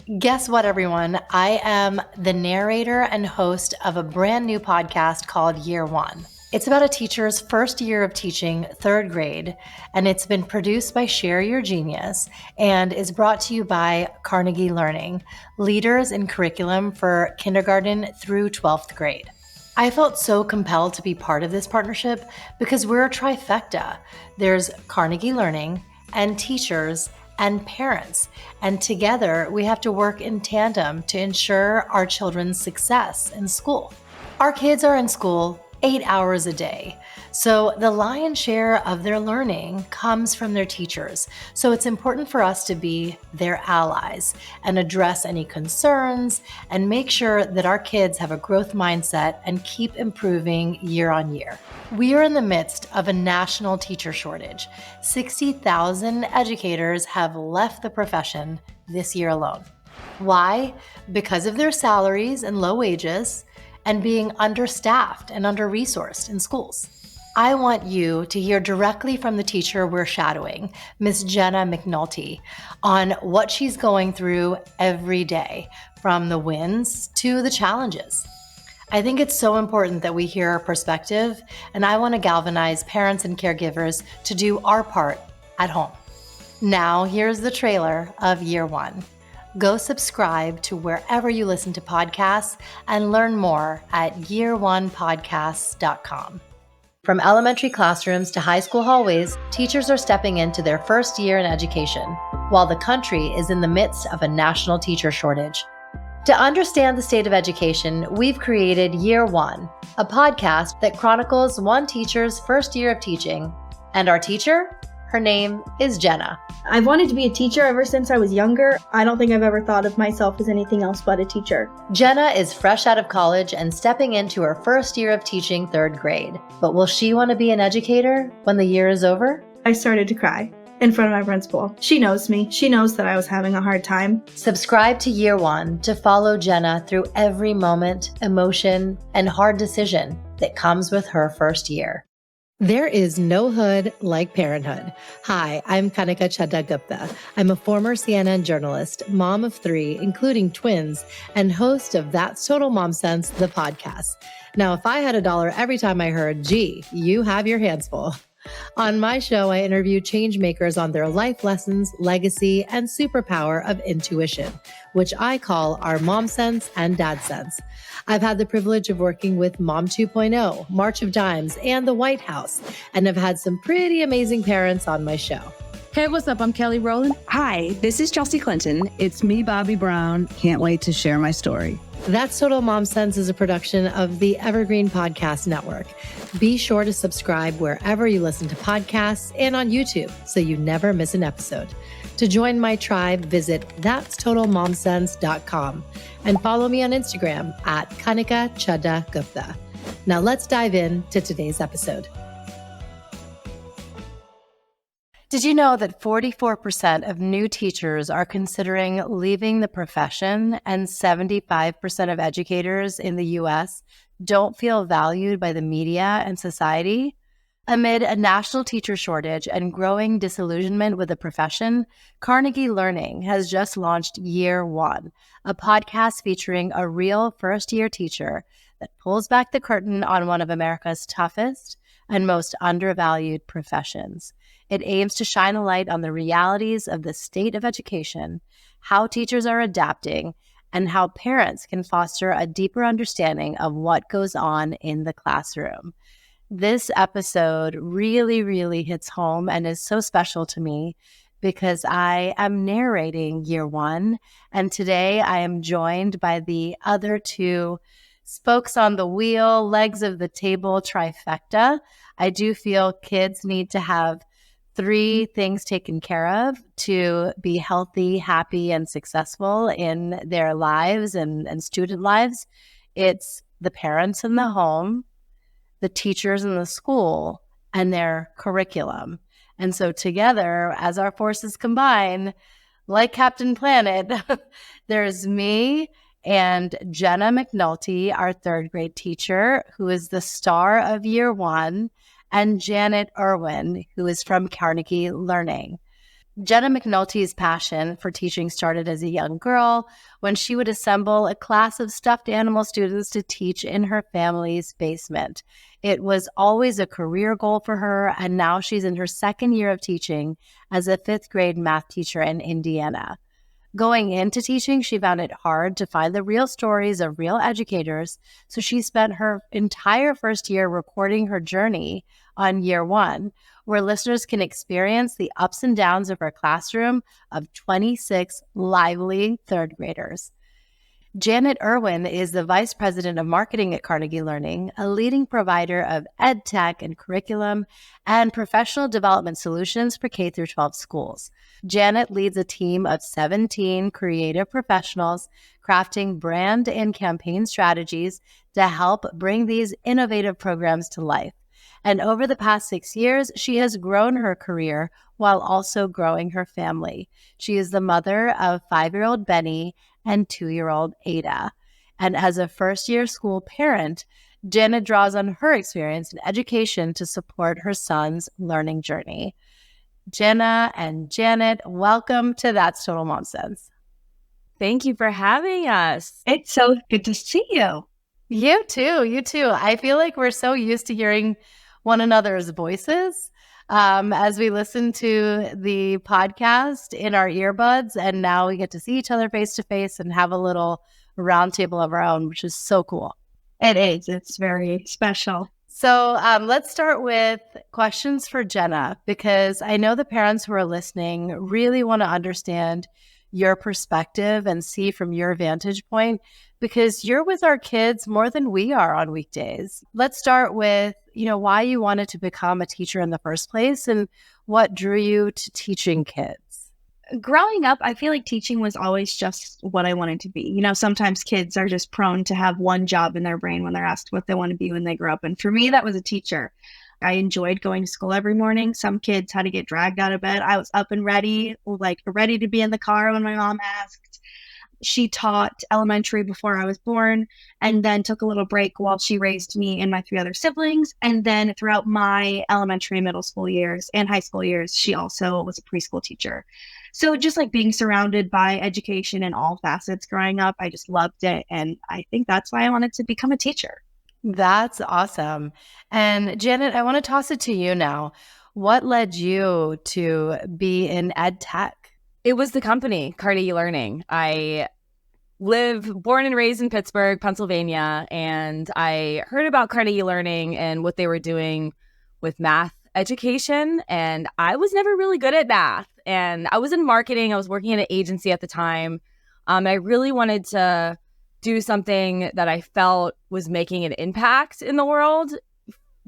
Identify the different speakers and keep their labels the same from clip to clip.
Speaker 1: Guess what, everyone? I am the narrator and host of a brand new podcast called Year One. It's about a teacher's first year of teaching third grade, and it's been produced by Share Your Genius and is brought to you by Carnegie Learning, leaders in curriculum for kindergarten through 12th grade. I felt so compelled to be part of this partnership because we're a trifecta. There's Carnegie Learning and teachers and parents, and together we have to work in tandem to ensure our children's success in school. Our kids are in school 8 hours a day, so the lion's share of their learning comes from their teachers. So it's important for us to be their allies and address any concerns and make sure that our kids have a growth mindset and keep improving year on year. We are in the midst of a national teacher shortage. 60,000 educators have left the profession this year alone. Why? Because of their salaries and low wages, and being understaffed and under-resourced in schools. I want you to hear directly from the teacher we're shadowing, Miss Jenna McNulty, on what she's going through every day, from the wins to the challenges. I think it's so important that we hear her perspective, and I want to galvanize parents and caregivers to do our part at home. Now, here's the trailer of Year One. Go subscribe to wherever you listen to podcasts and learn more at year1podcasts.com. From elementary classrooms to high school hallways, teachers are stepping into their first year in education, while the country is in the midst of a national teacher shortage. To understand the state of education, we've created Year One, a podcast that chronicles one teacher's first year of teaching. And our teacher? Her name is Jenna.
Speaker 2: I've wanted to be a teacher ever since I was younger. I don't think I've ever thought of myself as anything else but a teacher.
Speaker 1: Jenna is fresh out of college and stepping into her first year of teaching third grade. But will she want to be an educator when the year is over?
Speaker 2: I started to cry in front of my principal. She knows me. She knows that I was having a hard time.
Speaker 1: Subscribe to Year One to follow Jenna through every moment, emotion, and hard decision that comes with her first year. There is no hood like parenthood. Hi, I'm Kanika Chadda-Gupta. I'm a former CNN journalist, mom of 3, including twins, and host of That's Total Mom Sense, the podcast. Now, if I had $1 every time I heard, gee, you have your hands full. On my show, I interview change makers on their life lessons, legacy, and superpower of intuition, which I call our Mom Sense and Dad Sense. I've had the privilege of working with Mom 2.0, March of Dimes, and the White House, and have had some pretty amazing parents on my show.
Speaker 3: Hey, what's up? I'm Kelly Rowland.
Speaker 4: Hi, this is Chelsea Clinton.
Speaker 3: It's me, Bobby Brown. Can't wait to share my story.
Speaker 1: That's Total Mom Sense is a production of the Evergreen Podcast Network. Be sure to subscribe wherever you listen to podcasts and on YouTube so you never miss an episode. To join my tribe, visit that'stotalmomsense.com and follow me on Instagram at Kanika Chadda-Gupta. Now let's dive into today's episode. Did you know that 44% of new teachers are considering leaving the profession, and 75% of educators in the U.S. don't feel valued by the media and society? Amid a national teacher shortage and growing disillusionment with the profession, Carnegie Learning has just launched Year One, a podcast featuring a real first-year teacher that pulls back the curtain on one of America's toughest and most undervalued professions. It aims to shine a light on the realities of the state of education, how teachers are adapting, and how parents can foster a deeper understanding of what goes on in the classroom. This episode really hits home and is so special to me because I am narrating Year One, and today I am joined by the other 2 spokes on the wheel, legs of the table, trifecta. I do feel kids need to have 3 things taken care of to be healthy, happy, and successful in their lives and student lives. It's the parents in the home, the teachers in the school, and their curriculum. And so together, as our forces combine, like Captain Planet, there's me and Jenna McNulty, our third grade teacher, who is the star of Year One, and Janet Irwin, who is from Carnegie Learning. Jenna McNulty's passion for teaching started as a young girl when she would assemble a class of stuffed animal students to teach in her family's basement. It was always a career goal for her, and now she's in her second year of teaching as a fifth grade math teacher in Indiana. Going into teaching, she found it hard to find the real stories of real educators, so she spent her entire first year recording her journey on year one, where listeners can experience the ups and downs of her classroom of 26 lively third graders. Janet IRWIN is the Vice President of Marketing at Carnegie Learning, a leading provider of ed tech and curriculum and professional development solutions for K-12 schools. Janet leads a team of 17 creative professionals crafting brand and campaign strategies to help bring these innovative programs to life. And over the past 6 years, she has grown her career while also growing her family. She is the mother of 5-year-old Benny and 2-year-old Ada. And as a first-year school parent, Janet draws on her experience in education to support her son's learning journey. Jenna and Janet, welcome to That's Total Nonsense.
Speaker 4: Thank you for having us.
Speaker 3: It's so good to see you.
Speaker 1: You too. I feel like we're so used to hearing one another's voices as we listen to the podcast in our earbuds, and now we get to see each other face to face and have a little roundtable of our own, which is so cool.
Speaker 2: It is. It's very special.
Speaker 1: So let's start with questions for Jenna, because I know the parents who are listening really want to understand your perspective and see from your vantage point, because you're with our kids more than we are on weekdays. Let's start with, why you wanted to become a teacher in the first place and what drew you to teaching kids.
Speaker 2: Growing up, I feel like teaching was always just what I wanted to be. Sometimes kids are just prone to have one job in their brain when they're asked what they want to be when they grow up. And for me, that was a teacher. I enjoyed going to school every morning. Some kids had to get dragged out of bed. I was up and ready to be in the car when my mom asked. She taught elementary before I was born, and then took a little break while she raised me and my 3 other siblings. And then throughout my elementary and middle school years and high school years, she also was a preschool teacher. So just like being surrounded by education in all facets growing up, I just loved it. And I think that's why I wanted to become a teacher.
Speaker 1: That's awesome. And Janet, I want to toss it to you now. What led you to be in ed tech?
Speaker 4: It was the company, Carnegie Learning. I born and raised in Pittsburgh, Pennsylvania, and I heard about Carnegie Learning and what they were doing with math education, and I was never really good at math. And I was in marketing. I was working at an agency at the time. I really wanted to do something that I felt was making an impact in the world,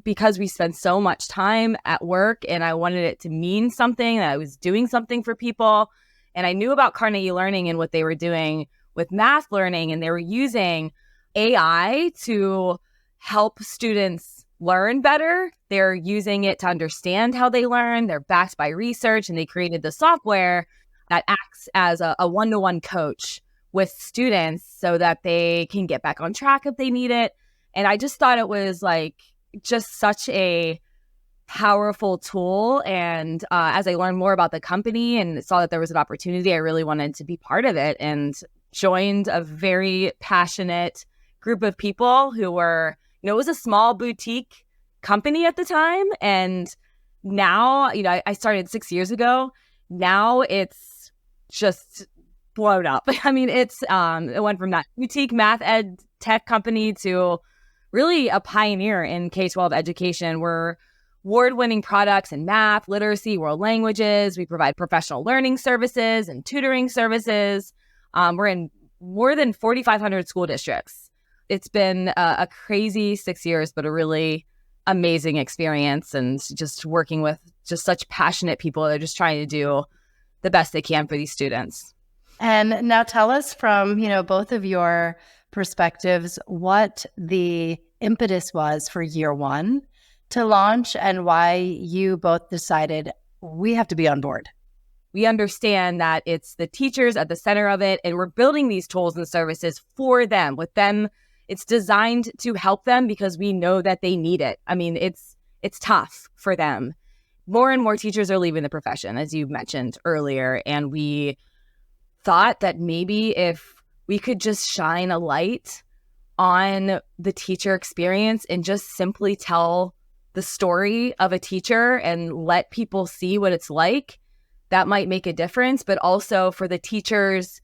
Speaker 4: because we spend so much time at work, and I wanted it to mean something, that I was doing something for people. And I knew about Carnegie Learning and what they were doing with math learning, and they were using AI to help students learn better. They're using it to understand how they learn. They're backed by research, and they created the software that acts as a one-to-one coach with students so that they can get back on track if they need it. And I just thought it was just such a powerful tool. And as I learned more about the company and saw that there was an opportunity, I really wanted to be part of it, and joined a very passionate group of people who were, it was a small boutique company at the time. And now, I started 6 years ago. Now it's just blown up. I mean, it went from that boutique math ed tech company to really a pioneer in K-12 education. We're award-winning products in math, literacy, world languages. We provide professional learning services and tutoring services. We're in more than 4,500 school districts. It's been a crazy 6 years, but a really amazing experience, and just working with just such passionate people that are just trying to do the best they can for these students.
Speaker 1: And now tell us from, both of your perspectives, what the impetus was for year one to launch, and why you both decided we have to be on board.
Speaker 4: We understand that it's the teachers at the center of it, and we're building these tools and services for them. With them, it's designed to help them because we know that they need it. I mean, it's tough for them. more and more teachers are leaving the profession, as you mentioned earlier. And we thought that maybe if we could just shine a light on the teacher experience and just simply tell the story of a teacher and let people see what it's like, that might make a difference. But also for the teachers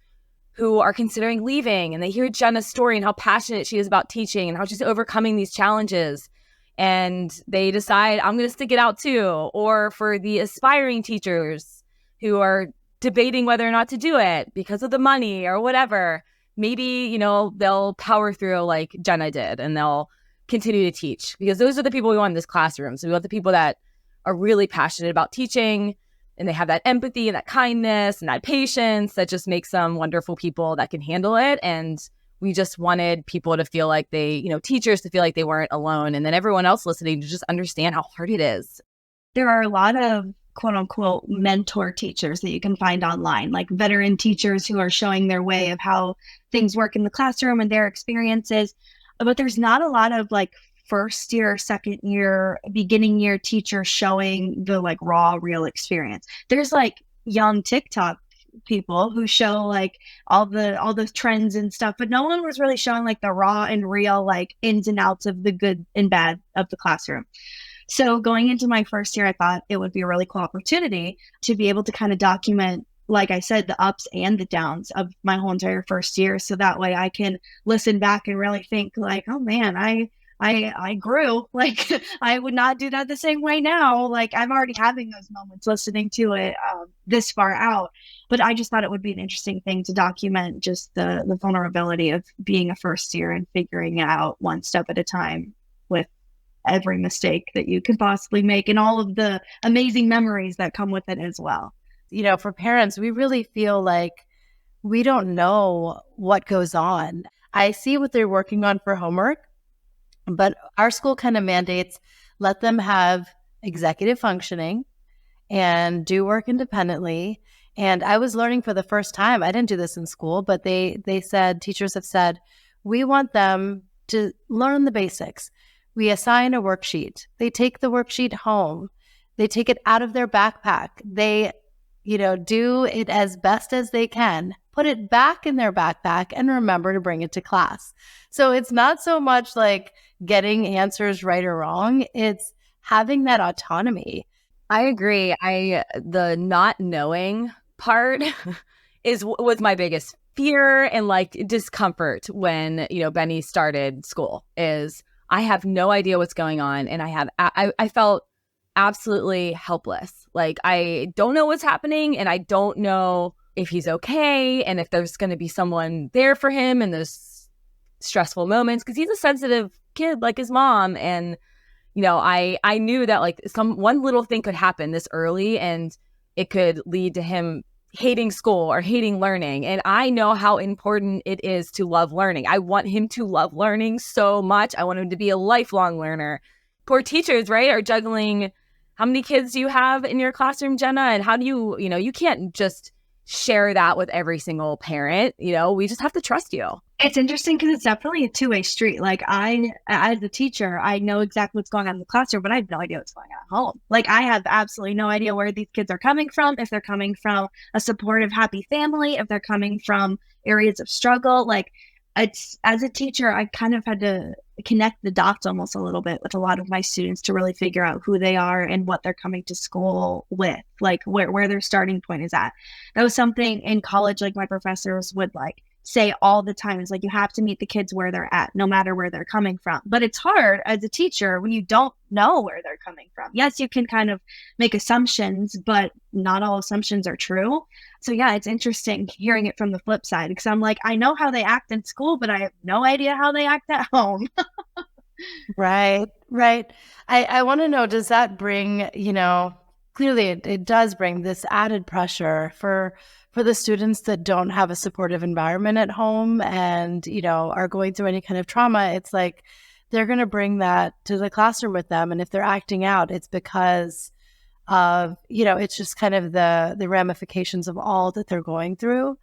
Speaker 4: who are considering leaving and they hear Jenna's story and how passionate she is about teaching and how she's overcoming these challenges, and they decide, I'm going to stick it out too. Or for the aspiring teachers who are debating whether or not to do it because of the money or whatever, maybe, you know, they'll power through like Jenna did and they'll continue to teach, because those are the people we want in this classroom. So we want the people that are really passionate about teaching and they have that empathy and that kindness and that patience that just makes them wonderful people that can handle it. And we just wanted people to feel like they, you know, teachers to feel like they weren't alone. And then everyone else listening to just understand how hard it is.
Speaker 2: There are a lot of quote unquote mentor teachers that you can find online, like veteran teachers who are showing their way of how things work in the classroom and their experiences. But there's not a lot of like first year, second year, beginning year teachers showing the like raw, real experience. There's like young TikTok people who show like all the trends and stuff, but no one was really showing like the raw and real like ins and outs of the good and bad of the classroom. So going into my first year, I thought it would be a really cool opportunity to be able to kind of document, like I said, the ups and the downs of my whole entire first year. So that way I can listen back and really think like, oh man, I grew. Like I would not do that the same way now. Like I'm already having those moments listening to it this far out. But I just thought it would be an interesting thing to document just the vulnerability of being a first year and figuring it out one step at a time with every mistake that you could possibly make and all of the amazing memories that come with it as well.
Speaker 1: You know, for parents, we really feel like we don't know what goes on. I see what they're working on for homework, but our school kind of mandates let them have executive functioning and do work independently. And I was learning for the first time, I didn't do this in school, but they said, teachers have said, we want them to learn the basics. We assign a worksheet. They take the worksheet home. They take it out of their backpack. They, you know, do it as best as they can, put it back in their backpack and remember to bring it to class. So it's not so much like getting answers right or wrong. It's having that autonomy.
Speaker 4: I agree. The not knowing part was my biggest fear and like discomfort when, you know, Benny started school is I have no idea what's going on. And I felt absolutely helpless. Like I don't know what's happening and I don't know if he's okay and if there's going to be someone there for him in those stressful moments, because he's a sensitive kid like his mom. And, you know, I knew that like one little thing could happen this early and it could lead to him hating school or hating learning. And I know how important it is to love learning. I want him to love learning so much. I want him to be a lifelong learner. Poor teachers, right, are juggling. How many kids do you have in your classroom, Jenna? And how do you know, you can't just share that with every single parent. You know, we just have to trust you.
Speaker 2: It's interesting because it's definitely a two-way street. Like as a teacher, I know exactly what's going on in the classroom, but I have no idea what's going on at home. Like I have absolutely no idea where these kids are coming from, if they're coming from a supportive, happy family, if they're coming from areas of struggle. Like it's, as a teacher, I kind of had to connect the dots almost a little bit with a lot of my students to really figure out who they are and what they're coming to school with, like where their starting point is at. That was something in college, like my professors would like say all the time. It's like, you have to meet the kids where they're at, no matter where they're coming from. But it's hard as a teacher when you don't know where they're coming from. Yes, you can kind of make assumptions, but not all assumptions are true. So yeah, it's interesting hearing it from the flip side, because I'm like, I know how they act in school, but I have no idea how they act at home.
Speaker 1: Right. I want to know, does that bring, you know, clearly it does bring this added pressure for the students that don't have a supportive environment at home and, you know, are going through any kind of trauma. It's like they're going to bring that to the classroom with them. And if they're acting out, it's because of, you know, it's just kind of the ramifications of all that they're going through.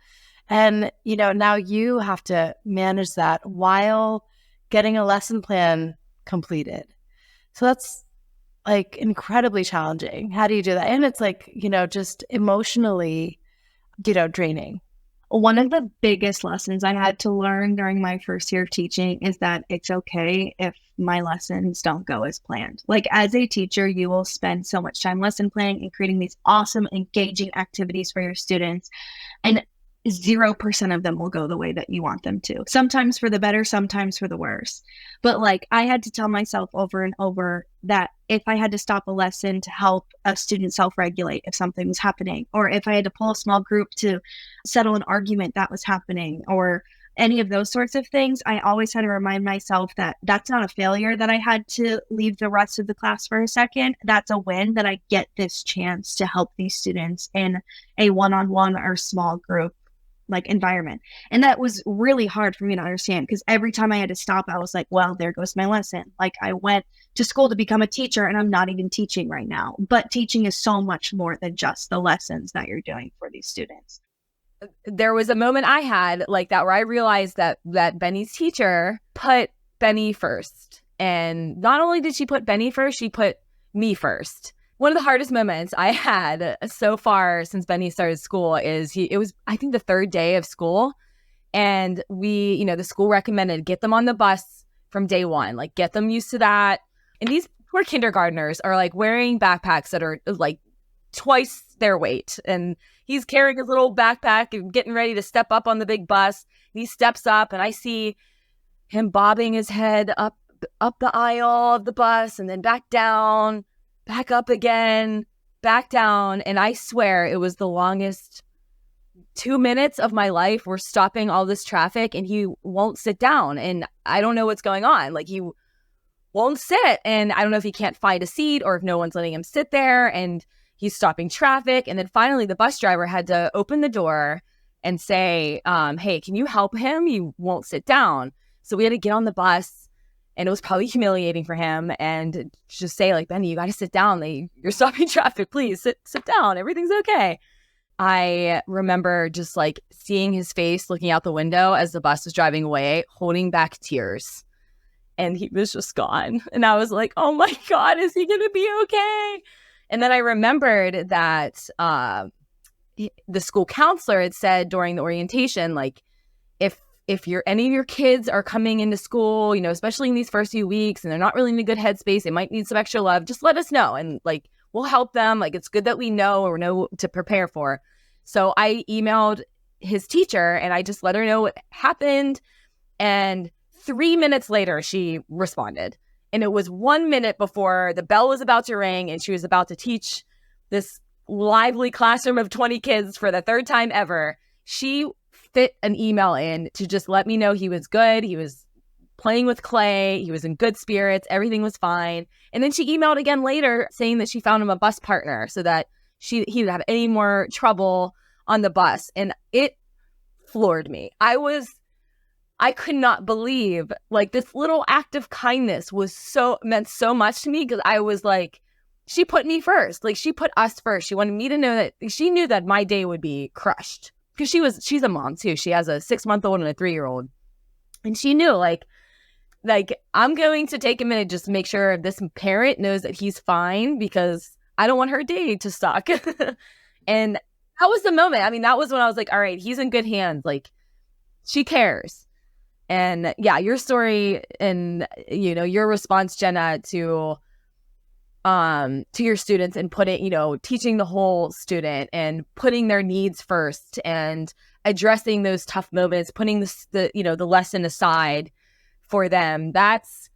Speaker 1: And, you know, now you have to manage that while getting a lesson plan completed. So like incredibly challenging. How do you do that? And it's like, just emotionally, draining.
Speaker 2: One of the biggest lessons I had to learn during my first year of teaching is that it's okay if my lessons don't go as planned. Like as a teacher, you will spend so much time lesson planning and creating these awesome, engaging activities for your students. And 0% of them will go the way that you want them to. Sometimes for the better, sometimes for the worse. But like I had to tell myself over and over that if I had to stop a lesson to help a student self-regulate if something was happening, or if I had to pull a small group to settle an argument that was happening, or any of those sorts of things, I always had to remind myself that that's not a failure that I had to leave the rest of the class for a second. That's a win that I get this chance to help these students in a one-on-one or small group like environment. And that was really hard for me to understand because every time I had to stop, I was like, well, there goes my lesson. Like I went to school to become a teacher and I'm not even teaching right now. But teaching is so much more than just the lessons that you're doing for these students.
Speaker 4: There was a moment I had like that where I realized that Benny's teacher put Benny first. And not only did she put Benny first, she put me first. One of the hardest moments I had so far since Benny started school is it was, I think, the third day of school. And we, the school recommended get them on the bus from day one, like get them used to that. And these poor kindergartners are like wearing backpacks that are like twice their weight. And he's carrying his little backpack and getting ready to step up on the big bus. And he steps up and I see him bobbing his head up the aisle of the bus and then back down, back up again, back down. And I swear it was the longest 2 minutes of my life. We're stopping all this traffic and he won't sit down. And I don't know what's going on. Like he won't sit. And I don't know if he can't find a seat or if no one's letting him sit there and he's stopping traffic. And then finally the bus driver had to open the door and say, hey, can you help him? He won't sit down. So we had to get on the bus. And it was probably humiliating for him and just say like, Benny, you got to sit down. You're stopping traffic. Please sit down. Everything's okay. I remember just like seeing his face looking out the window as the bus was driving away, holding back tears. And he was just gone. And I was like, oh my God, is he going to be okay? And then I remembered that the school counselor had said during the orientation, like, if any of your kids are coming into school, especially in these first few weeks and they're not really in a good headspace, they might need some extra love, just let us know. And like, we'll help them. Like, it's good that we know or know to prepare for. So I emailed his teacher and I just let her know what happened. And 3 minutes later, she responded. And it was 1 minute before the bell was about to ring and she was about to teach this lively classroom of 20 kids for the third time ever. She fit an email in to just let me know he was good. He was playing with clay. He was in good spirits. Everything was fine. And then she emailed again later saying that she found him a bus partner so that he didn't have any more trouble on the bus. And it floored me. I could not believe like this little act of kindness meant so much to me because I was like, she put me first. Like she put us first. She wanted me to know that she knew that my day would be crushed. Because she's a mom too. She has a 6-month-old and a 3-year-old. And she knew like I'm going to take a minute just to make sure this parent knows that he's fine because I don't want her day to suck. And that was the moment. I mean, that was when I was like, all right, he's in good hands. Like she cares. And yeah, your story and, your response, Jenna, to your students and teaching the whole student and putting their needs first and addressing those tough moments, putting the lesson aside for them. That's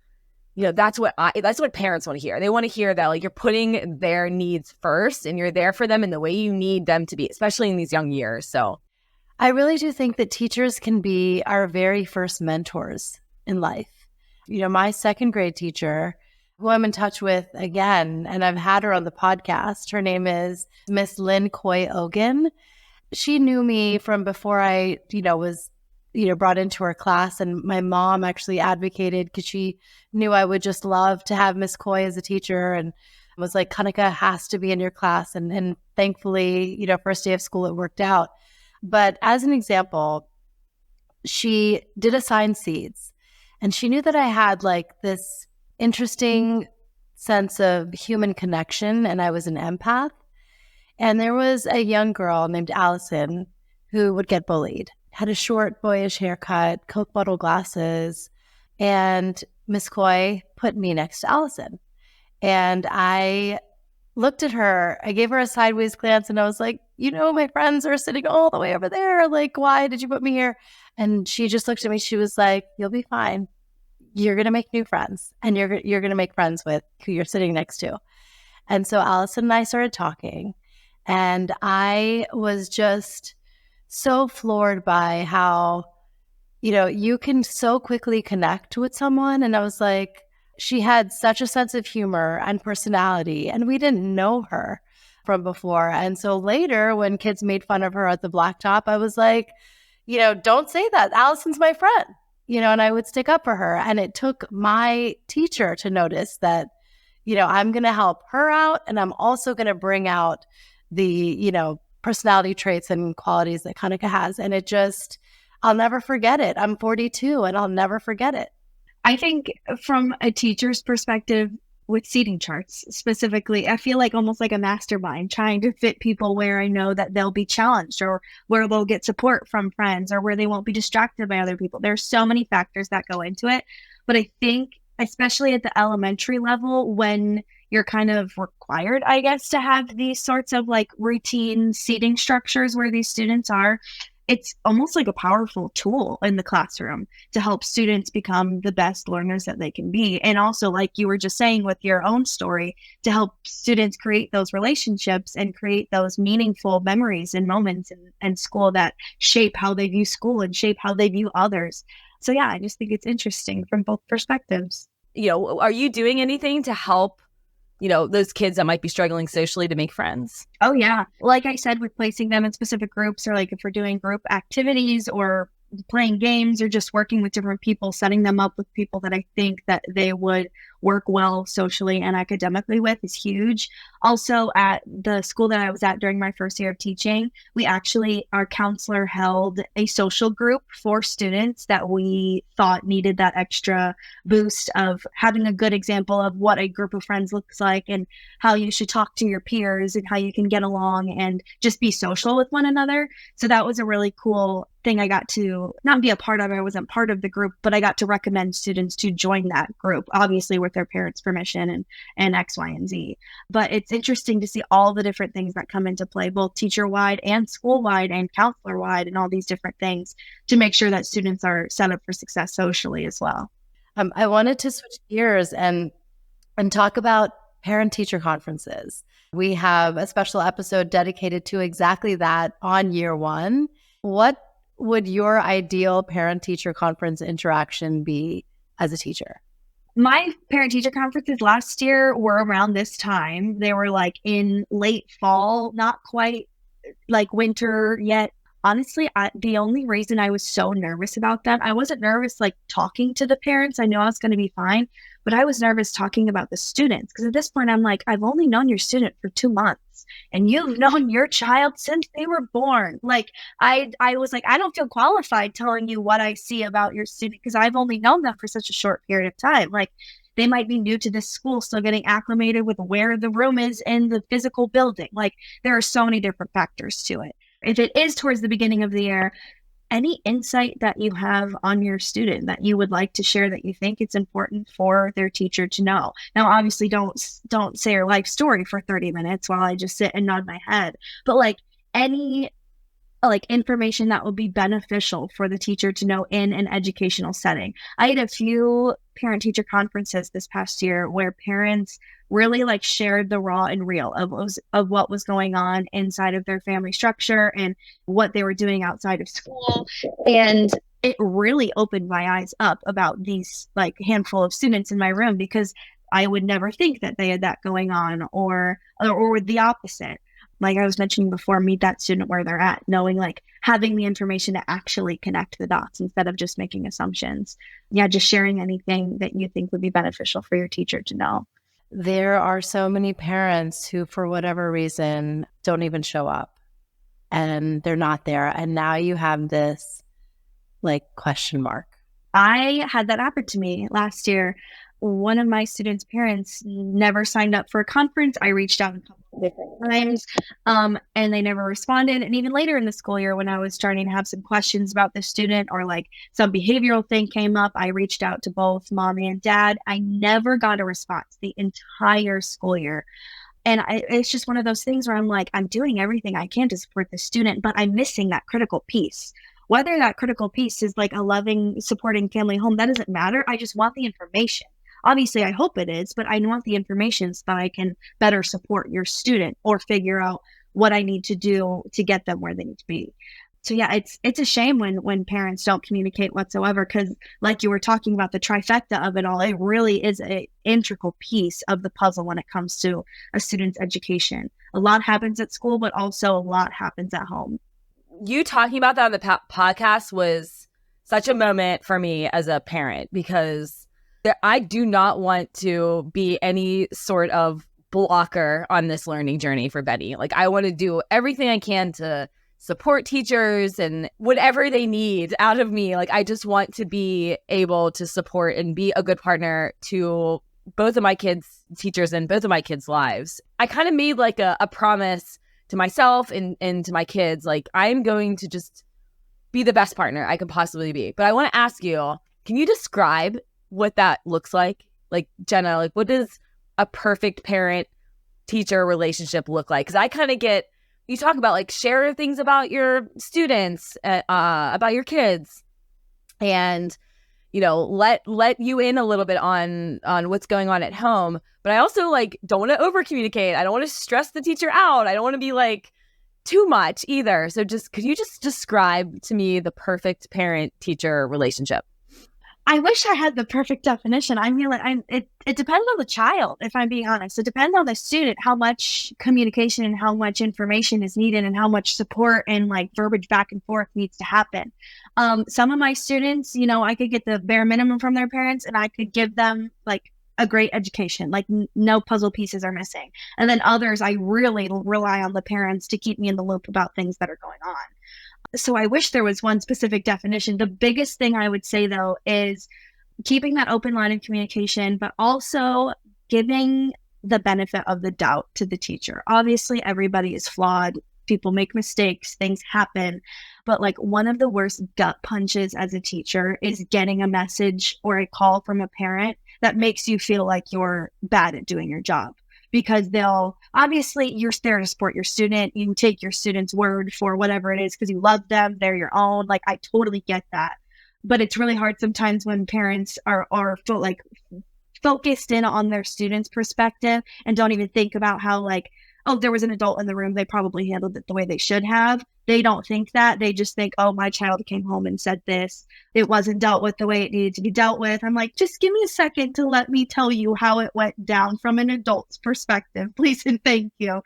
Speaker 4: what parents want to hear. They want to hear that like you're putting their needs first and you're there for them in the way you need them to be, especially in these young years. So
Speaker 1: I really do think that teachers can be our very first mentors in life. My second grade teacher, who I'm in touch with again, and I've had her on the podcast. Her name is Miss Lynn Coy Ogan. She knew me from before I, was, brought into her class. And my mom actually advocated because she knew I would just love to have Miss Coy as a teacher and was like, Kanika has to be in your class. And thankfully, first day of school, it worked out. But as an example, she did assign seeds and she knew that I had like this interesting sense of human connection, and I was an empath. And there was a young girl named Allison who would get bullied, had a short, boyish haircut, Coke bottle glasses, and Miss Coy put me next to Allison. And I looked at her, I gave her a sideways glance, and I was like, my friends are sitting all the way over there. Like, why did you put me here? And she just looked at me. She was like, you'll be fine. You're going to make new friends, and you're going to make friends with who you're sitting next to. And so Allison and I started talking, and I was just so floored by how, you can so quickly connect with someone. And I was like, she had such a sense of humor and personality, and we didn't know her from before. And so later, when kids made fun of her at the blacktop, I was like, don't say that. Allison's my friend, and I would stick up for her. And it took my teacher to notice that, I'm going to help her out, and I'm also going to bring out the, personality traits and qualities that Kanika has. And I'll never forget it. I'm 42 and I'll never forget it.
Speaker 2: I think from a teacher's perspective, with seating charts specifically, I feel like almost like a mastermind, trying to fit people where I know that they'll be challenged, or where they'll get support from friends, or where they won't be distracted by other people. There's so many factors that go into it. But I think, especially at the elementary level, when you're kind of required, I guess, to have these sorts of like routine seating structures where these students are, it's almost like a powerful tool in the classroom to help students become the best learners that they can be. And also, like you were just saying with your own story, to help students create those relationships and create those meaningful memories and moments in school that shape how they view school and shape how they view others. So yeah, I just think it's interesting from both perspectives.
Speaker 4: Are you doing anything to help those kids that might be struggling socially to make friends?
Speaker 2: Oh, yeah. Like I said, with placing them in specific groups, or like if we're doing group activities or playing games, or just working with different people, setting them up with people that I think that they would work well socially and academically with is huge. Also, at the school that I was at during my first year of teaching, our counselor held a social group for students that we thought needed that extra boost of having a good example of what a group of friends looks like, and how you should talk to your peers, and how you can get along and just be social with one another. So that was a really cool thing I got to not be a part of. I wasn't part of the group, but I got to recommend students to join that group, obviously with their parents' permission and X, Y, and Z. But it's interesting to see all the different things that come into play, both teacher-wide and school-wide and counselor-wide, and all these different things to make sure that students are set up for success socially as well.
Speaker 1: I wanted to switch gears and talk about parent-teacher conferences. We have a special episode dedicated to exactly that on year one. What would your ideal parent-teacher conference interaction be as a teacher?
Speaker 2: My parent-teacher conferences last year were around this time. They were like in late fall, not quite like winter yet. Honestly, the only reason I was so nervous about them, I wasn't nervous like talking to the parents. I knew I was going to be fine, but I was nervous talking about the students, because at this point I'm like, I've only known your student for 2 months, and you've known your child since they were born. Like I was like, I don't feel qualified telling you what I see about your student, because I've only known them for such a short period of time. Like, they might be new to this school, still getting acclimated with where the room is in the physical building. Like, there are so many different factors to it. If it is towards the beginning of the year, any insight that you have on your student that you would like to share, that you think it's important for their teacher to know. Now, obviously, don't say your life story for 30 minutes while I just sit and nod my head. But like any information that would be beneficial for the teacher to know in an educational setting. I had a few parent-teacher conferences this past year where parents really like shared the raw and real of what was going on inside of their family structure and what they were doing outside of school. And it really opened my eyes up about these like handful of students in my room, because I would never think that they had that going on, or the opposite. Like I was mentioning before, meet that student where they're at, knowing like having the information to actually connect the dots instead of just making assumptions. Yeah, just sharing anything that you think would be beneficial for your teacher to know.
Speaker 1: There are so many parents who, for whatever reason, don't even show up, and they're not there. And now you have this like question mark.
Speaker 2: I had that happen to me last year one of my students' parents never signed up for a conference. I reached out a couple of different times, and they never responded. And even later in the school year, when I was starting to have some questions about the student or like some behavioral thing came up, I reached out to both mom and dad. I never got a response the entire school year. And it's just one of those things where I'm like, I'm doing everything I can to support the student, but I'm missing that critical piece. Whether that critical piece is like a loving, supporting family home, that doesn't matter. I just want the information. Obviously, I hope it is, but I want the information so that I can better support your student or figure out what I need to do to get them where they need to be. So yeah, it's a shame when parents don't communicate whatsoever, because like you were talking about the trifecta of it all, it really is an integral piece of the puzzle when it comes to a student's education. A lot happens at school, but also a lot happens at home.
Speaker 4: You talking about that on the podcast was such a moment for me as a parent, because I do not want to be any sort of blocker on this learning journey for Betty. Like, I want to do everything I can to support teachers and whatever they need out of me. Like, I just want to be able to support and be a good partner to both of my kids' teachers and both of my kids' lives. I kind of made like a promise to myself and to my kids, like, I'm going to just be the best partner I could possibly be. But I want to ask you, can you describe what that looks like? Like, Jenna, like, what does a perfect parent-teacher relationship look like? Because I kind of get, you talk about like share things about your students, about your kids, and you know, let you in a little bit on what's going on at home. But I also like don't want to over communicate. I don't want to stress the teacher out. I don't want to be like too much either. So just could you just describe to me the perfect parent-teacher relationship?
Speaker 2: I wish I had the perfect definition. I mean, like, it depends on the child, if I'm being honest. It depends on the student, how much communication and how much information is needed and how much support and like verbiage back and forth needs to happen. Some of my students, you know, I could get the bare minimum from their parents and I could give them like a great education, like no puzzle pieces are missing. And then others, I really rely on the parents to keep me in the loop about things that are going on. So I wish there was one specific definition. The biggest thing I would say, though, is keeping that open line of communication, but also giving the benefit of the doubt to the teacher. Obviously, everybody is flawed. People make mistakes. Things happen. But like one of the worst gut punches as a teacher is getting a message or a call from a parent that makes you feel like you're bad at doing your job. Because they'll obviously you're there to support your student. You take your student's word for whatever it is because you love them. They're your own. Like, I totally get that. But it's really hard sometimes when parents are like focused in on their student's perspective and don't even think about how like, oh, there was an adult in the room. They probably handled it the way they should have. They don't think that. They just think, oh, my child came home and said this. It wasn't dealt with the way it needed to be dealt with. I'm like, just give me a second to let me tell you how it went down from an adult's perspective, please and thank you.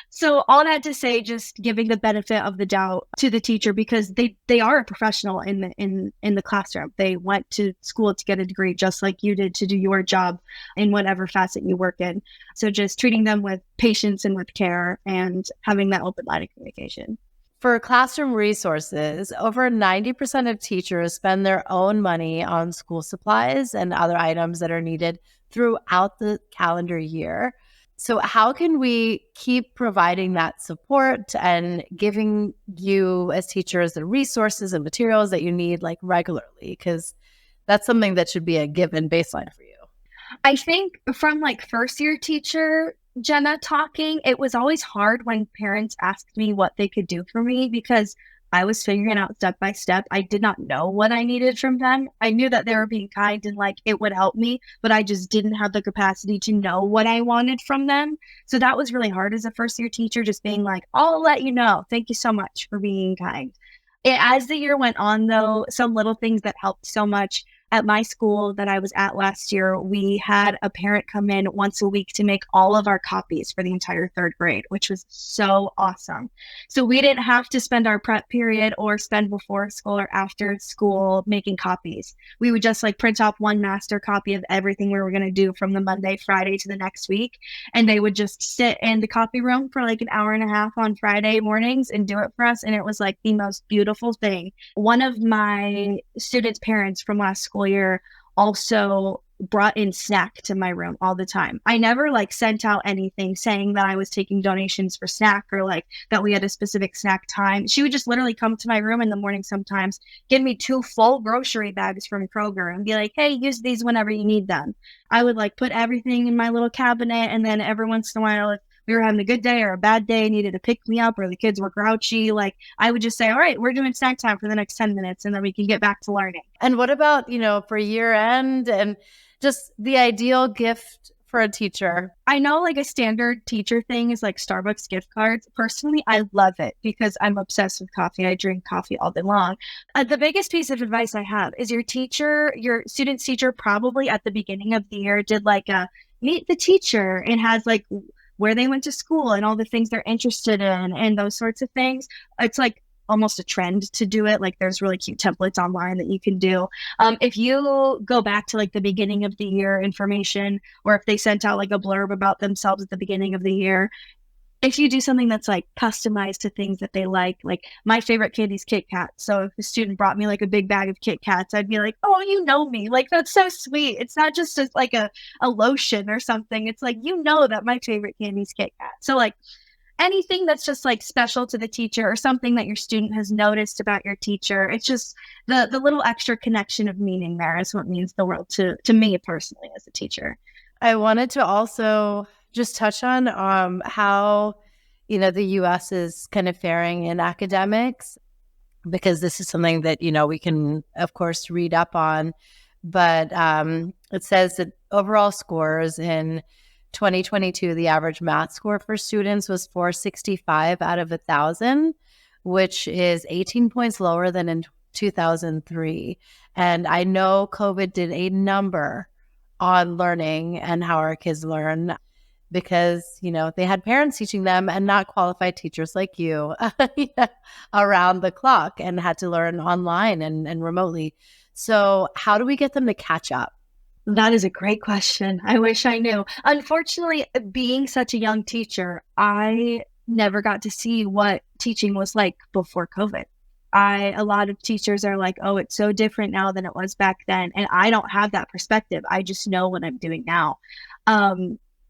Speaker 2: So all that to say, just giving the benefit of the doubt to the teacher, because they are a professional in the classroom. They went to school to get a degree just like you did to do your job in whatever facet you work in. So just treating them with patience and with care and having that open line of communication.
Speaker 1: For classroom resources, over 90% of teachers spend their own money on school supplies and other items that are needed throughout the calendar year. So how can we keep providing that support and giving you as teachers the resources and materials that you need like regularly? Because that's something that should be a given baseline for you.
Speaker 2: I think from like first year teacher Jenna talking, it was always hard when parents asked me what they could do for me because I was figuring out step by step. I did not know what I needed from them. I knew that they were being kind and like it would help me, but I just didn't have the capacity to know what I wanted from them. So that was really hard as a first year teacher, just being like, I'll let you know. Thank you so much for being kind. As the year went on, though, some little things that helped so much. At my school that I was at last year, we had a parent come in once a week to make all of our copies for the entire third grade, which was so awesome. So we didn't have to spend our prep period or spend before school or after school making copies. We would just like print off one master copy of everything we were going to do from the Monday, Friday to the next week. And they would just sit in the copy room for like an hour and a half on Friday mornings and do it for us. And it was like the most beautiful thing. One of my students' parents from last school year also brought in snack to my room all the time. I never like sent out anything saying that I was taking donations for snack or like that we had a specific snack time. She would just literally come to my room in the morning sometimes, give me 2 full grocery bags from Kroger and be like, hey, use these whenever you need them. I would like put everything in my little cabinet, and then every once in a while, if we were having a good day or a bad day, needed to pick me up, or the kids were grouchy, like I would just say, all right, we're doing snack time for the next 10 minutes and then we can get back to learning.
Speaker 1: And what about, for year end and just the ideal gift for a teacher?
Speaker 2: I know like a standard teacher thing is like Starbucks gift cards. Personally, I love it because I'm obsessed with coffee. I drink coffee all day long. The biggest piece of advice I have is your student's teacher probably at the beginning of the year did like a meet the teacher and has like where they went to school and all the things they're interested in and those sorts of things. It's like almost a trend to do it. Like there's really cute templates online that you can do. If you go back to like the beginning of the year information, or if they sent out like a blurb about themselves at the beginning of the year, if you do something that's like customized to things that they like my favorite candy is Kit Kats. So if a student brought me like a big bag of Kit Kats, I'd be like, oh, you know me. Like, that's so sweet. It's not just like a lotion or something. It's like, that my favorite candy is Kit Kat. So like anything that's just like special to the teacher or something that your student has noticed about your teacher, it's just the little extra connection of meaning there is what means the world to me personally as a teacher.
Speaker 1: I wanted to also just touch on how, the U.S. is kind of faring in academics, because this is something that, we can, of course, read up on. But it says that overall scores in 2022, the average math score for students was 465 out of 1,000, which is 18 points lower than in 2003. And I know COVID did a number on learning and how our kids learn, because, they had parents teaching them and not qualified teachers like you around the clock and had to learn online and remotely. So how do we get them to catch up?
Speaker 2: That is a great question. I wish I knew. Unfortunately, being such a young teacher, I never got to see what teaching was like before COVID. A lot of teachers are like, oh, it's so different now than it was back then. And I don't have that perspective. I just know what I'm doing now.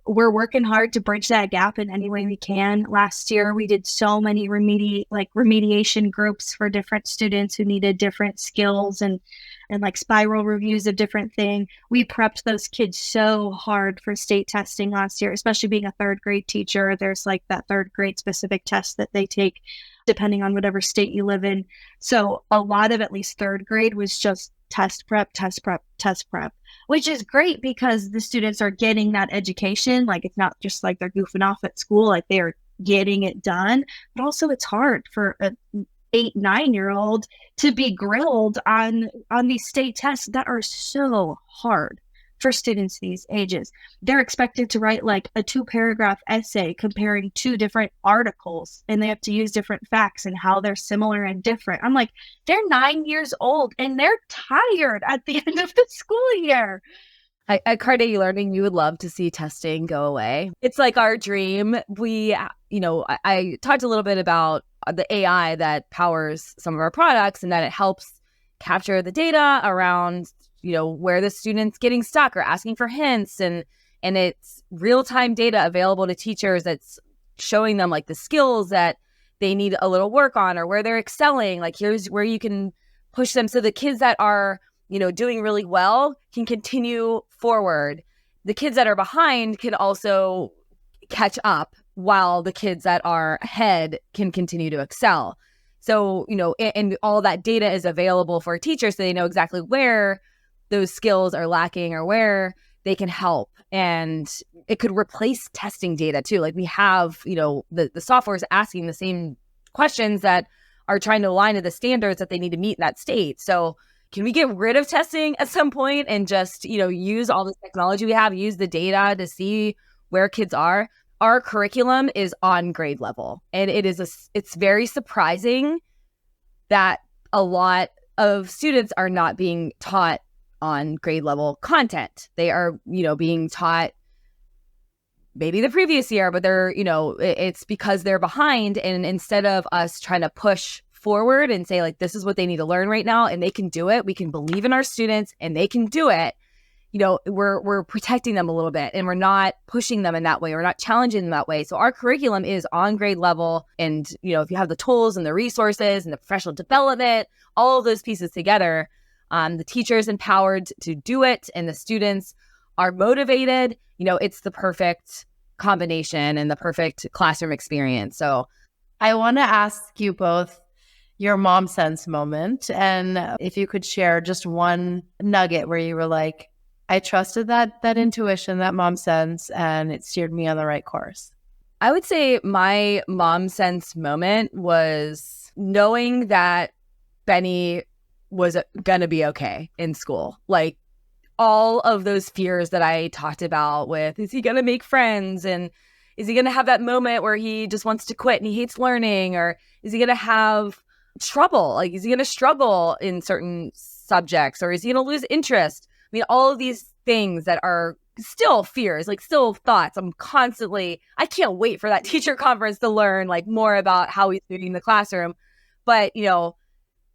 Speaker 2: We're working hard to bridge that gap in any way we can. Last year, we did so many remediation groups for different students who needed different skills and like spiral reviews of different things. We prepped those kids so hard for state testing last year, especially being a 3rd grade teacher. There's like that 3rd grade specific test that they take depending on whatever state you live in. So a lot of at least 3rd grade was just test prep, which is great because the students are getting that education. Like it's not just like they're goofing off at school, like they are getting it done. But also it's hard for a 8-9-year-old to be grilled on these state tests that are so hard for students these ages. They're expected to write like a 2-paragraph essay comparing 2 different articles, and they have to use different facts and how they're similar and different. I'm like, they're 9 years old and they're tired at the end of the school year.
Speaker 4: At Carnegie Learning, we would love to see testing go away. It's like our dream. I talked a little bit about the AI that powers some of our products and that it helps capture the data around where the student's getting stuck or asking for hints, and it's real-time data available to teachers that's showing them like the skills that they need a little work on or where they're excelling. Like here's where you can push them so the kids that are doing really well can continue forward. The kids that are behind can also catch up while the kids that are ahead can continue to excel. So, and all that data is available for teachers so they know exactly where those skills are lacking or where they can help. And it could replace testing data too. Like we have, the software is asking the same questions that are trying to align to the standards that they need to meet in that state. So can we get rid of testing at some point and just, use all this technology we have, use the data to see where kids are? Our curriculum is on grade level. And it's very surprising that a lot of students are not being taught on grade level content. They are, being taught maybe the previous year, but they're, it's because they're behind. And instead of us trying to push forward and say like, this is what they need to learn right now and they can do it, we can believe in our students and they can do it. we're protecting them a little bit, and we're not pushing them in that way. We're not challenging them that way. So our curriculum is on grade level. And, if you have the tools and the resources and the professional development, all of those pieces together, the teacher's empowered to do it and the students are motivated, it's the perfect combination and the perfect classroom experience. So
Speaker 1: I want to ask you both your mom sense moment. And if you could share just one nugget where you were like, I trusted that intuition, that mom sense, and it steered me on the right course.
Speaker 4: I would say my mom sense moment was knowing that Benny was going to be okay in school. Like all of those fears that I talked about with, is he going to make friends? And is he going to have that moment where he just wants to quit and he hates learning? Or is he going to have trouble? Like, is he going to struggle in certain subjects? Or is he going to lose interest? I mean, all of these things that are still fears, like still thoughts. I can't wait for that teacher conference to learn like more about how he's doing in the classroom. But,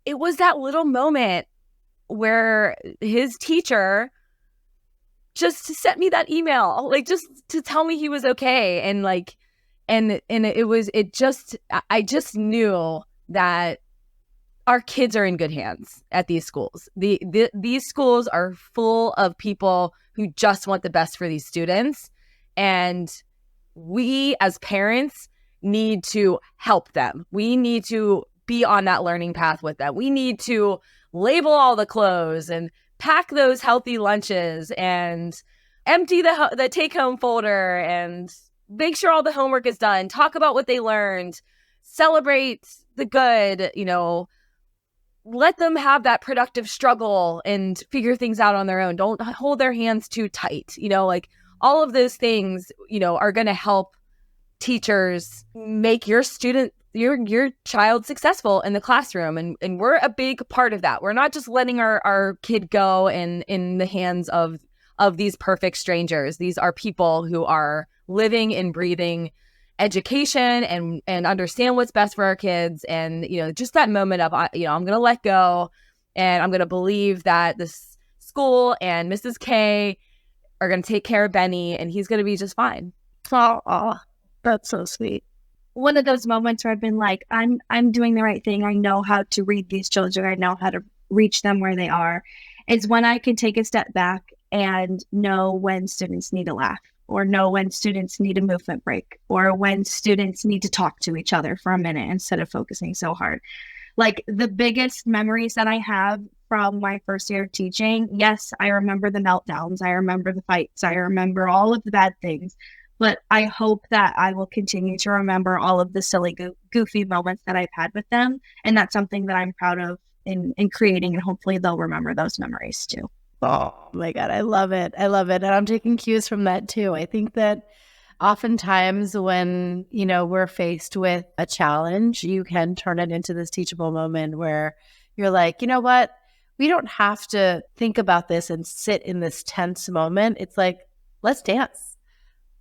Speaker 4: it was that little moment where his teacher just sent me that email, like just to tell me he was okay. And like, I just knew that our kids are in good hands at these schools. These schools are full of people who just want the best for these students. And we as parents need to help them. We need to be on that learning path with them. We need to label all the clothes and pack those healthy lunches and empty the take-home folder and make sure all the homework is done. Talk about what they learned. Celebrate the good, let them have that productive struggle and figure things out on their own. Don't hold their hands too tight. Like all of those things, are going to help teachers make your child successful in the classroom. And we're a big part of that. We're not just letting our kid go in the hands of these perfect strangers. These are people who are living and breathing education and understand what's best for our kids. And, just that moment of, I'm going to let go and I'm going to believe that this school and Mrs. K are going to take care of Benny and he's going to be just fine.
Speaker 2: Oh, that's so sweet. One of those moments where I've been like, I'm doing the right thing. I know how to read these children. I know how to reach them where they are. Is when I can take a step back and know when students need a laugh, or know when students need a movement break, or when students need to talk to each other for a minute instead of focusing so hard. Like the biggest memories that I have from my first year of teaching, yes, I remember the meltdowns. I remember the fights. I remember all of the bad things. But I hope that I will continue to remember all of the silly, goofy moments that I've had with them. And that's something that I'm proud of in creating. And hopefully they'll remember those memories too.
Speaker 1: Oh my God, I love it. I love it. And I'm taking cues from that too. I think that oftentimes when, we're faced with a challenge, you can turn it into this teachable moment where you're like, you know what? We don't have to think about this and sit in this tense moment. It's like, let's dance.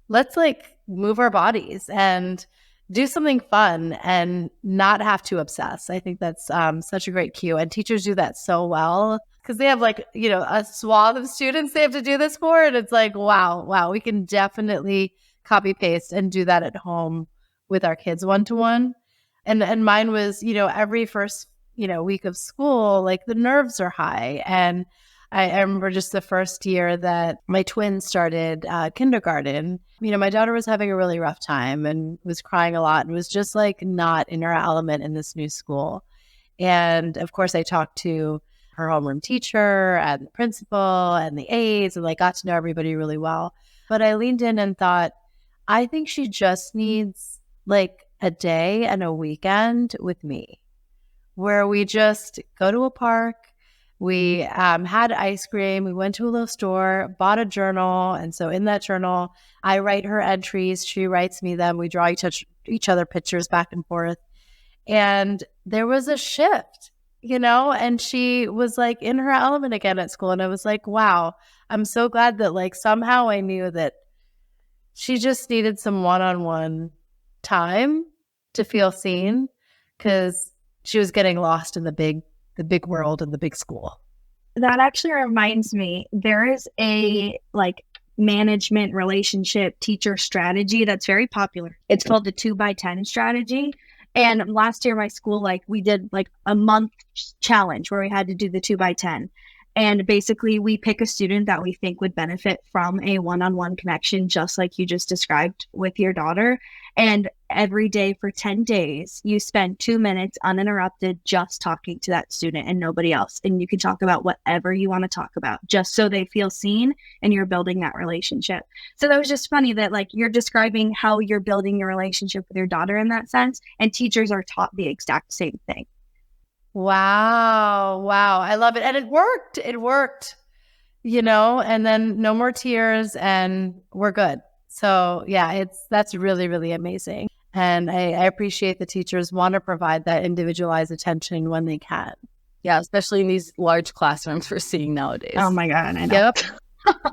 Speaker 1: Let's like move our bodies and do something fun and not have to obsess. I think that's such a great cue. And teachers do that so well because they have like, a swath of students they have to do this for. And it's like, wow, we can definitely copy paste and do that at home with our kids one-to-one. And mine was, every first, week of school, like the nerves are high. And I remember just the first year that my twins started kindergarten, my daughter was having a really rough time and was crying a lot and was just like not in her element in this new school. And of course, I talked to her homeroom teacher and the principal and the aides and like got to know everybody really well. But I leaned in and thought, I think she just needs like a day and a weekend with me where we just go to a park. We had ice cream. We went to a little store, bought a journal. And so in that journal, I write her entries. She writes me them. We draw each other pictures back and forth. And there was a shift, and she was like in her element again at school. And I was like, wow, I'm so glad that like somehow I knew that she just needed some one-on-one time to feel seen because she was getting lost in the big world and the big school.
Speaker 2: That actually reminds me, there is a management relationship teacher strategy that's very popular. It's called the 2x10 strategy. And last year, my school, we did a month challenge where we had to do the 2x10. And basically, we pick a student that we think would benefit from a one-on-one connection, just like you just described with your daughter. And every day for 10 days, you spend 2 minutes uninterrupted just talking to that student and nobody else. And you can talk about whatever you want to talk about, just so they feel seen and you're building that relationship. So that was just funny that you're describing how you're building your relationship with your daughter in that sense. And teachers are taught the exact same thing.
Speaker 1: Wow. I love it. And it worked. And then no more tears and we're good. So yeah, that's really, really amazing. And I appreciate the teachers want to provide that individualized attention when they can.
Speaker 4: Yeah, especially in these large classrooms we're seeing nowadays.
Speaker 2: Oh my God, I know.
Speaker 1: Yep.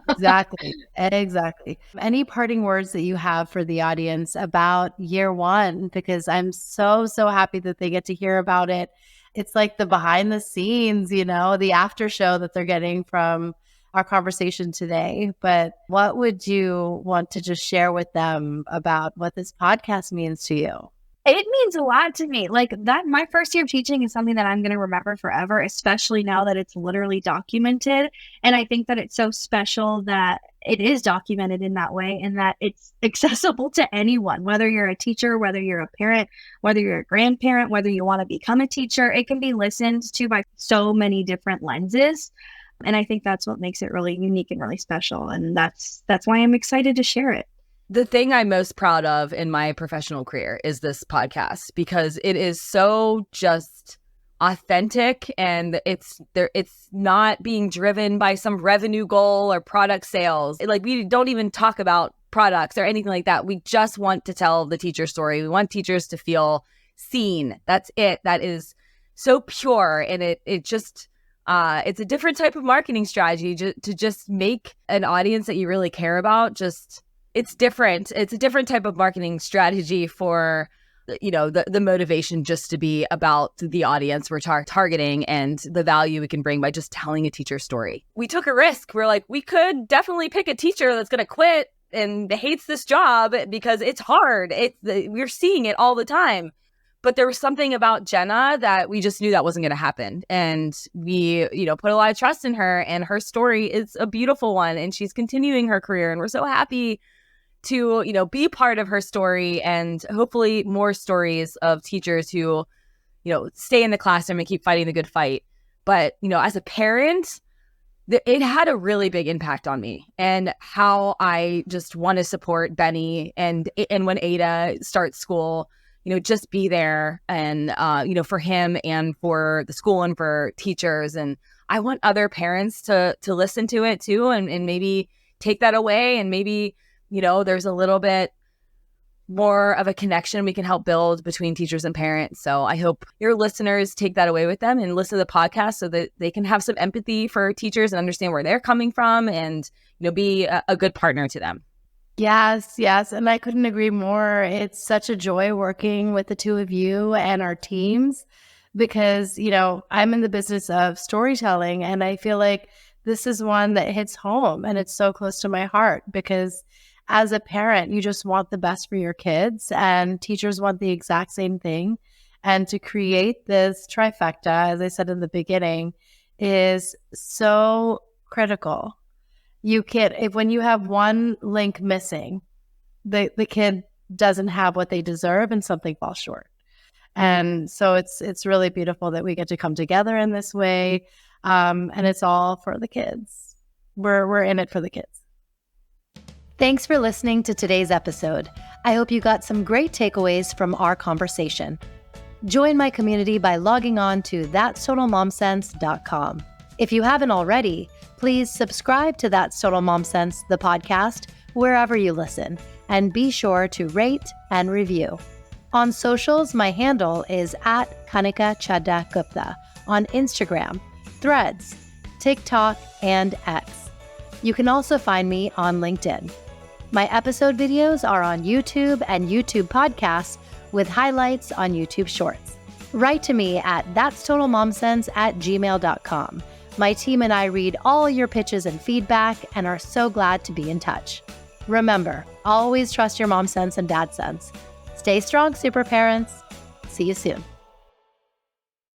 Speaker 1: Exactly. Any parting words that you have for the audience about year one? Because I'm so happy that they get to hear about it. It's like the behind the scenes, the after show that they're getting from our conversation today. But what would you want to just share with them about what this podcast means to you?
Speaker 2: It means a lot to me. My first year of teaching is something that I'm going to remember forever, especially now that it's literally documented. And I think that it's so special that it is documented in that way and that it's accessible to anyone, whether you're a teacher, whether you're a parent, whether you're a grandparent, whether you want to become a teacher. It can be listened to by so many different lenses. And I think that's what makes it really unique and really special. And that's why I'm excited to share it.
Speaker 4: The thing I'm most proud of in my professional career is this podcast, because it is so just authentic and it's not being driven by some revenue goal or product sales. We don't even talk about products or anything like that. We just want to tell the teacher story. We want teachers to feel seen. That's it. That is so pure. And it just, it's a different type of marketing strategy to just make an audience that you really care about. It's different. It's a different type of marketing strategy for, the motivation just to be about the audience we're targeting and the value we can bring by just telling a teacher story. We took a risk. We're we could definitely pick a teacher that's going to quit and hates this job because it's hard. We're seeing it all the time. But there was something about Jenna that we just knew that wasn't going to happen. And we, put a lot of trust in her, and her story is a beautiful one, and she's continuing her career. And we're so happy to, be part of her story, and hopefully more stories of teachers who, stay in the classroom and keep fighting the good fight. But, as a parent, it had a really big impact on me and how I just want to support Benny and when Ada starts school, just be there and, for him and for the school and for teachers. And I want other parents to listen to it too, and maybe take that away, and maybe, there's a little bit more of a connection we can help build between teachers and parents. So I hope your listeners take that away with them and listen to the podcast so that they can have some empathy for teachers and understand where they're coming from and, be a good partner to them.
Speaker 1: Yes. And I couldn't agree more. It's such a joy working with the two of you and our teams because, I'm in the business of storytelling, and I feel like this is one that hits home, and it's so close to my heart because as a parent, you just want the best for your kids, and teachers want the exact same thing. And to create this trifecta, as I said in the beginning, is so critical. When you have one link missing, the kid doesn't have what they deserve and something falls short. And so it's really beautiful that we get to come together in this way. And it's all for the kids. We're in it for the kids. Thanks for listening to today's episode. I hope you got some great takeaways from our conversation. Join my community by logging on to thatstotalmomsense.com. If you haven't already, please subscribe to That's Total Mom Sense, the podcast, wherever you listen, and be sure to rate and review. On socials, my handle is at Kanika Chadda-Gupta on Instagram, Threads, TikTok, and X. You can also find me on LinkedIn. My episode videos are on YouTube and YouTube podcasts with highlights on YouTube Shorts. Write to me at thatstotalmomsense@gmail.com My team and I read all your pitches and feedback and are so glad to be in touch. Remember, always trust your mom's sense and dad's sense. Stay strong, super parents. See you soon.